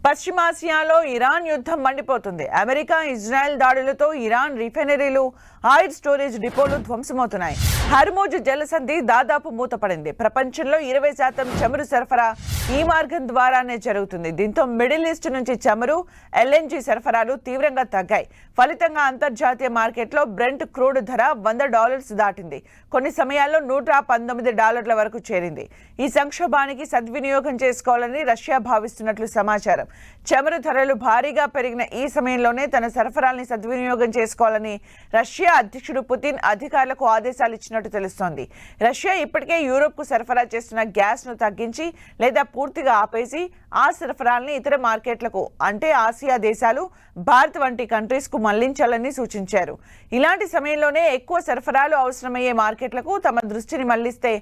పశ్చిమాసియాలో ఇరాన్ యుద్ధం మండిపోతుంది. అమెరికా ఇజ్రాయెల్ దాడులతో ఇరాన్ రిఫైనరీలు, ఆయిల్ స్టోరేజ్ డిపోలు ధ్వంసమవుతున్నాయి. హర్మోజ్ జలసంధి దాదాపు మూతపడింది. ప్రపంచంలో 20% చమురు సరఫరా ఈ మార్గం ద్వారానే జరుగుతుంది. దీంతో మిడిల్ ఈస్ట్ నుంచి చమురు, ఎల్ఎన్జీ సరఫరాలు తీవ్రంగా తగ్గాయి. ఫలితంగా అంతర్జాతీయ మార్కెట్లో బ్రెంట్ క్రూడ్ ధర $100 దాటింది. కొన్ని సమయాల్లో $119 వరకు చేరింది. ఈ సంక్షోభానికి సద్వినియోగం చేసుకోవాలని రష్యా భావిస్తున్నట్లు సమాచారం. చమురు ధరలు భారీగా పెరిగిన ఈ సమయంలోనే తన సరఫరాల్ని సద్వినియోగం చేసుకోవాలని రష్యా అధ్యక్షుడు పుతిన్ అధికారులకు ఆదేశాలు ఇచ్చినట్టు తెలుస్తోంది. రష్యా ఇప్పటికే యూరోప్కు సరఫరా చేస్తున్న గ్యాస్ను తగ్గించి లేదా పూర్తిగా ఆపేసి ఆ సరఫరాల్ని ఇతర మార్కెట్లకు అంటే ఆసియా దేశాలు, భారత్ వంటి కంట్రీస్కు మళ్లించాలని సూచించారు. ఇలాంటి సమయంలోనే ఎక్కువ సరఫరాలు అవసరమయ్యే మార్కెట్లకు తమ దృష్టిని మళ్లిస్తే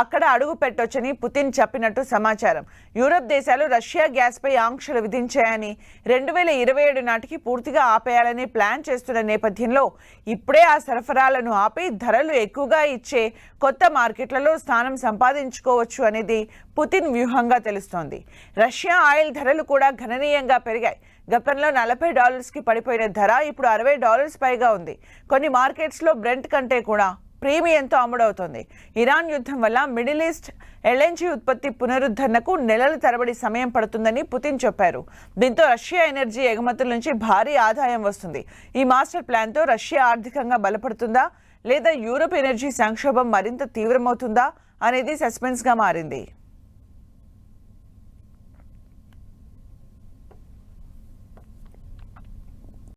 అక్కడ అడుగు పెట్టొచ్చని పుతిన్ చెప్పినట్టు సమాచారం. యూరప్ దేశాలు రష్యా గ్యాస్పై ఆంక్షలు విధించాయని 2027 నాటికి పూర్తిగా ఆపేయాలని ప్లాన్ చేస్తున్న నేపథ్యంలో ఇప్పుడే ఆ సరఫరాలను ఆపి ధరలు ఎక్కువగా ఇచ్చే కొత్త మార్కెట్లలో స్థానం సంపాదించుకోవచ్చు అనేది పుతిన్ వ్యూహంగా తెలుస్తోంది. రష్యా ఆయిల్ ధరలు కూడా గణనీయంగా పెరిగాయి. గతంలో $40కి పడిపోయిన ధర ఇప్పుడు $60 పైగా ఉంది. కొన్ని మార్కెట్స్లో బ్రెంట్ కంటే కూడా ప్రీమియంతో అమ్ముడవుతోంది. ఇరాన్ యుద్ధం వల్ల మిడిల్ ఈస్ట్ ఎల్ఎన్జీ ఉత్పత్తి పునరుద్ధరణకు నెలల తరబడి సమయం పడుతుందని పుతిన్ చెప్పారు. దీంతో రష్యా ఎనర్జీ ఎగుమతుల నుంచి భారీ ఆదాయం వస్తుంది. ఈ మాస్టర్ ప్లాన్తో రష్యా ఆర్థికంగా బలపడుతుందా లేదా యూరప్ ఎనర్జీ సంక్షోభం మరింత తీవ్రమవుతుందా అనేది సస్పెన్స్గా మారింది.